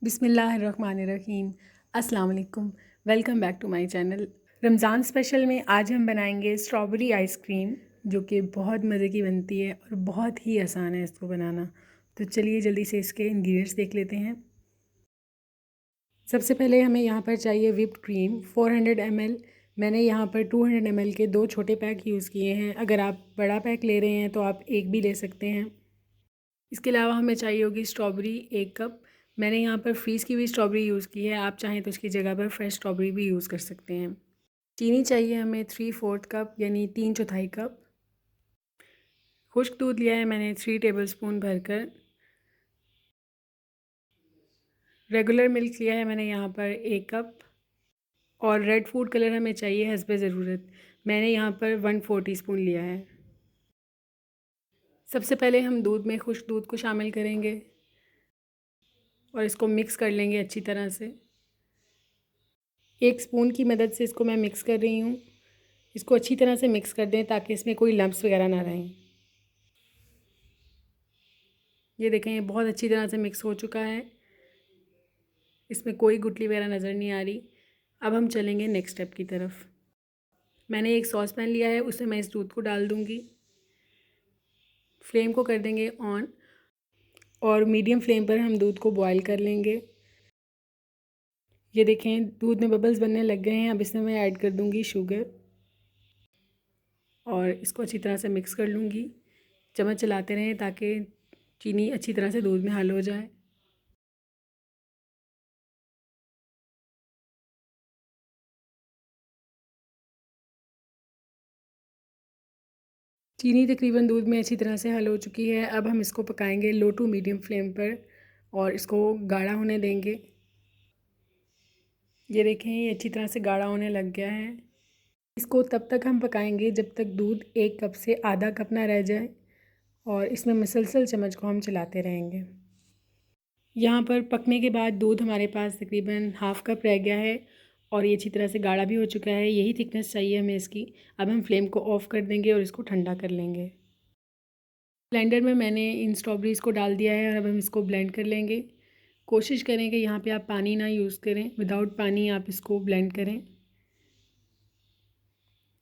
बिस्मिल्लाहिर्रहमानिर्रहीम। अस्सलाम वालेकुम। Welcome back to my channel. Ramzan special में आज हम बनाएंगे स्ट्रॉबेरी आइसक्रीम, जो कि बहुत मज़े की बनती है और बहुत ही आसान है इसको बनाना। तो चलिए जल्दी से इसके इंग्रेडिएंट्स देख लेते हैं। सबसे पहले हमें यहाँ पर चाहिए व्हिप्ड क्रीम 400 ml। मैंने यहाँ पर 200 ml के 2 छोटे पैक यूज़ किए हैं। अगर आप बड़ा पैक ले रहे हैं तो आप एक भी ले सकते हैं। इसके अलावा हमें चाहिए होगी स्ट्रॉबेरी 1 कप। मैंने यहाँ पर फ्रीज़ की हुई स्ट्रॉबेरी यूज़ की है, आप चाहें तो उसकी जगह पर फ्रेश स्ट्रॉबेरी भी यूज़ कर सकते हैं। चीनी चाहिए हमें 3/4 कप यानी 3/4 कप। खुश्क दूध लिया है मैंने 3 टेबलस्पून भरकर। रेगुलर मिल्क लिया है मैंने यहाँ पर 1 कप। और रेड फूड कलर हमें चाहिए हस्बे ज़रूरत। मैंने यहाँ पर 1/4 टीस्पून लिया है। सबसे पहले हम दूध में खुश्क दूध को शामिल करेंगे और इसको मिक्स कर लेंगे अच्छी तरह से। 1 स्पून की मदद से इसको मैं मिक्स कर रही हूँ। इसको अच्छी तरह से मिक्स कर दें ताकि इसमें कोई लम्प्स वगैरह ना रहें। ये देखें, ये बहुत अच्छी तरह से मिक्स हो चुका है, इसमें कोई गुठली वगैरह नज़र नहीं आ रही। अब हम चलेंगे नेक्स्ट स्टेप की तरफ। मैंने एक सॉस पैन लिया है, उसमें मैं इस दूध को डाल दूँगी। फ्लेम को कर देंगे ऑन और मीडियम फ्लेम पर हम दूध को बॉयल कर लेंगे। ये देखें, दूध में बबल्स बनने लग गए हैं। अब इसमें मैं ऐड कर दूँगी शुगर और इसको अच्छी तरह से मिक्स कर लूँगी। चम्मच चलाते रहें ताकि चीनी अच्छी तरह से दूध में हल हो जाए। चीनी तकरीबन दूध में अच्छी तरह से हल हो चुकी है। अब हम इसको पकाएंगे लो टू मीडियम फ्लेम पर और इसको गाढ़ा होने देंगे। ये देखें, ये अच्छी तरह से गाढ़ा होने लग गया है। इसको तब तक हम पकाएंगे जब तक दूध 1 कप से आधा कप ना रह जाए और इसमें मुसलसल चम्मच को हम चलाते रहेंगे। यहाँ पर पकने के बाद दूध हमारे पास तकरीबन हाफ़ कप रह गया है और ये अच्छी तरह से गाढ़ा भी हो चुका है। यही थिकनेस चाहिए हमें इसकी। अब हम फ्लेम को ऑफ़ कर देंगे और इसको ठंडा कर लेंगे। ब्लेंडर में मैंने इन स्ट्रॉबेरीज़ को डाल दिया है और अब हम इसको ब्लेंड कर लेंगे। कोशिश करें कि यहाँ पे आप पानी ना यूज़ करें, विदाउट पानी आप इसको ब्लेंड करें।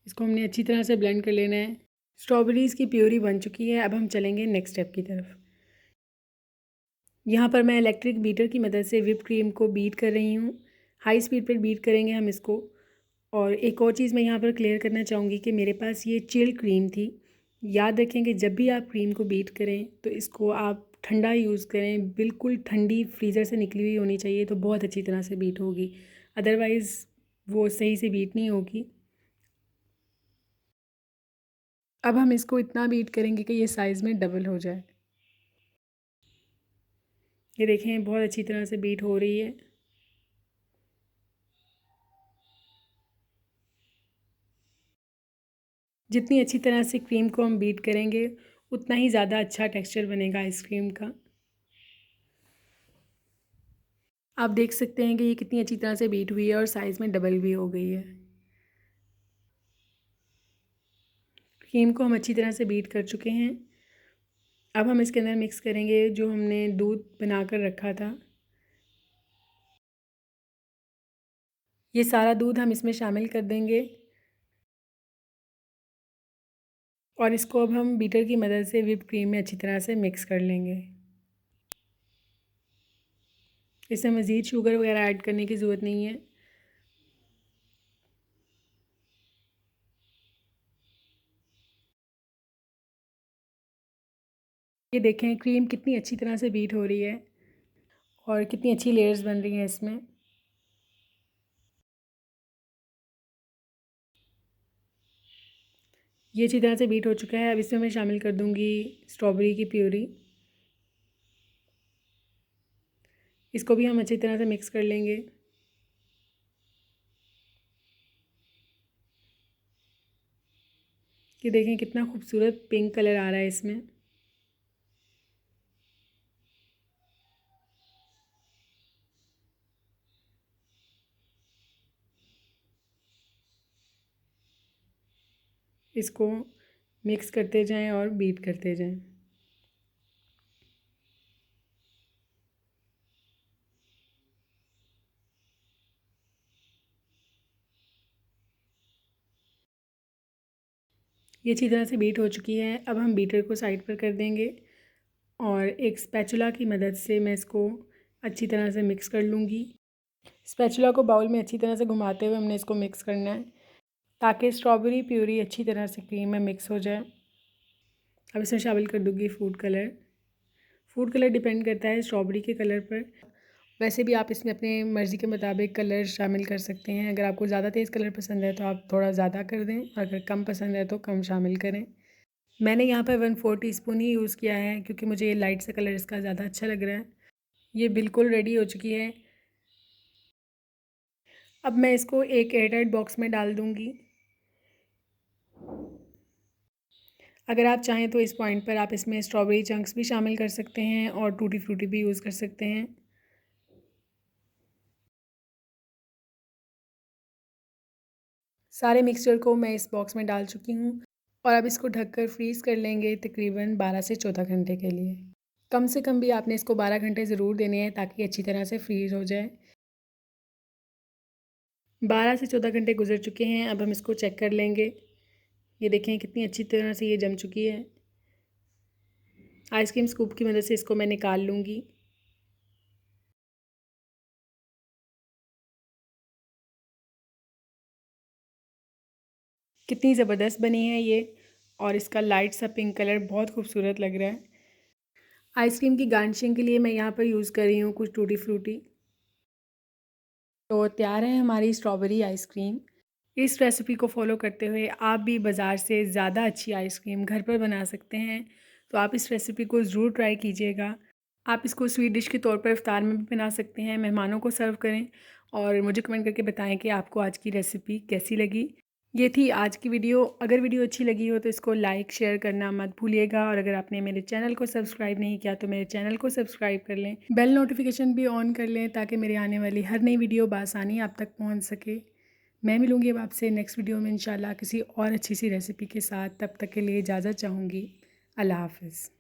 इसको हमने अच्छी तरह से ब्लेंड कर लेना है। स्ट्रॉबेरीज़ की प्यूरी बन चुकी है। अब हम चलेंगे नेक्स्ट स्टेप की तरफ। यहाँ पर मैं इलेक्ट्रिक बीटर की मदद से व्हिप क्रीम को बीट कर रही हूँ। हाई स्पीड पर बीट करेंगे हम इसको। और एक और चीज़ मैं यहाँ पर क्लियर करना चाहूँगी कि मेरे पास ये चिल्ड क्रीम थी। याद रखें कि जब भी आप क्रीम को बीट करें तो इसको आप ठंडा यूज़ करें। बिल्कुल ठंडी फ्रीज़र से निकली हुई होनी चाहिए तो बहुत अच्छी तरह से बीट होगी, अदरवाइज़ वो सही से बीट नहीं होगी। अब हम इसको इतना बीट करेंगे कि ये साइज़ में डबल हो जाए। ये देखें, बहुत अच्छी तरह से बीट हो रही है। जितनी अच्छी तरह से क्रीम को हम बीट करेंगे उतना ही ज़्यादा अच्छा टेक्सचर बनेगा आइसक्रीम का। आप देख सकते हैं कि ये कितनी अच्छी तरह से बीट हुई है और साइज़ में डबल भी हो गई है। क्रीम को हम अच्छी तरह से बीट कर चुके हैं। अब हम इसके अंदर मिक्स करेंगे जो हमने दूध बनाकर रखा था। ये सारा दूध हम इसमें शामिल कर देंगे और इसको अब हम बीटर की मदद से व्हिप क्रीम में अच्छी तरह से मिक्स कर लेंगे। इसमें मज़ीद शुगर वगैरह ऐड करने की ज़रूरत नहीं है। ये देखें, क्रीम कितनी अच्छी तरह से बीट हो रही है और कितनी अच्छी लेयर्स बन रही हैं इसमें। ये अच्छी तरह से बीट हो चुका है। अब इसमें मैं शामिल कर दूंगी स्ट्रॉबेरी की प्यूरी। इसको भी हम अच्छी तरह से मिक्स कर लेंगे। ये देखें, कितना खूबसूरत पिंक कलर आ रहा है इसमें। इसको मिक्स करते जाएं और बीट करते जाएं। ये अच्छी तरह से बीट हो चुकी है। अब हम बीटर को साइड पर कर देंगे और एक स्पैचुला की मदद से मैं इसको अच्छी तरह से मिक्स कर लूँगी। स्पैचुला को बाउल में अच्छी तरह से घुमाते हुए हमने इसको मिक्स करना है ताकि स्ट्रॉबेरी प्यूरी अच्छी तरह से क्रीम में मिक्स हो जाए। अब इसमें शामिल कर दूँगी food colour. Food colour depend करता है स्ट्रॉबेरी के कलर पर। वैसे भी आप इसमें अपने मर्ज़ी के मुताबिक कलर शामिल कर सकते हैं। अगर आपको ज़्यादा तेज़ कलर पसंद है तो आप थोड़ा ज़्यादा कर दें, अगर कम पसंद है तो कम शामिल करें। मैंने यहाँ पर 1/4 टीस्पून ही यूज़ किया है क्योंकि मुझे ये लाइट सा कलर इसका ज़्यादा अच्छा लग रहा है। ये बिल्कुल रेडी हो चुकी है। अब मैं इसको एक एयरटाइट बॉक्स में डाल दूँगी। अगर आप चाहें तो इस पॉइंट पर आप इसमें स्ट्रॉबेरी चंक्स भी शामिल कर सकते हैं और टूटी फ्रूटी भी यूज़ कर सकते हैं। सारे मिक्सचर को मैं इस बॉक्स में डाल चुकी हूँ और अब इसको ढककर फ्रीज़ कर लेंगे तकरीबन 12 से 14 घंटे के लिए। कम से कम भी आपने इसको 12 घंटे ज़रूर देने हैं ताकि अच्छी तरह से फ्रीज़ हो जाए। 12 से 14 घंटे गुजर चुके हैं। अब हम इसको चेक कर लेंगे। ये देखें कितनी अच्छी तरह से ये जम चुकी है। आइसक्रीम स्कूप की मदद से इसको मैं निकाल लूँगी। कितनी ज़बरदस्त बनी है ये और इसका लाइट सा पिंक कलर बहुत खूबसूरत लग रहा है। आइसक्रीम की गार्निशिंग के लिए मैं यहाँ पर यूज़ कर रही हूँ कुछ टूटी फ्रूटी। तो तैयार है हमारी स्ट्रॉबेरी आइसक्रीम। इस रेसिपी को फॉलो करते हुए आप भी बाज़ार से ज़्यादा अच्छी आइसक्रीम घर पर बना सकते हैं। तो आप इस रेसिपी को ज़रूर ट्राई कीजिएगा। आप इसको स्वीट डिश के तौर पर इफ्तार में भी बना सकते हैं, मेहमानों को सर्व करें और मुझे कमेंट करके बताएं कि आपको आज की रेसिपी कैसी लगी। ये थी आज की वीडियो। अगर वीडियो अच्छी लगी हो तो इसको लाइक शेयर करना मत भूलिएगा और अगर आपने मेरे चैनल को सब्सक्राइब नहीं किया तो मेरे चैनल को सब्सक्राइब कर लें, बेल नोटिफिकेशन भी ऑन कर लें ताकि मेरे आने वाली हर नई वीडियो बआसानी आप तक पहुंच सके। मैं मिलूँगी अब आपसे नेक्स्ट वीडियो में इंशाल्लाह किसी और अच्छी सी रेसिपी के साथ। तब तक के लिए इजाज़त चाहूँगी। अल्लाह हाफ़िज़।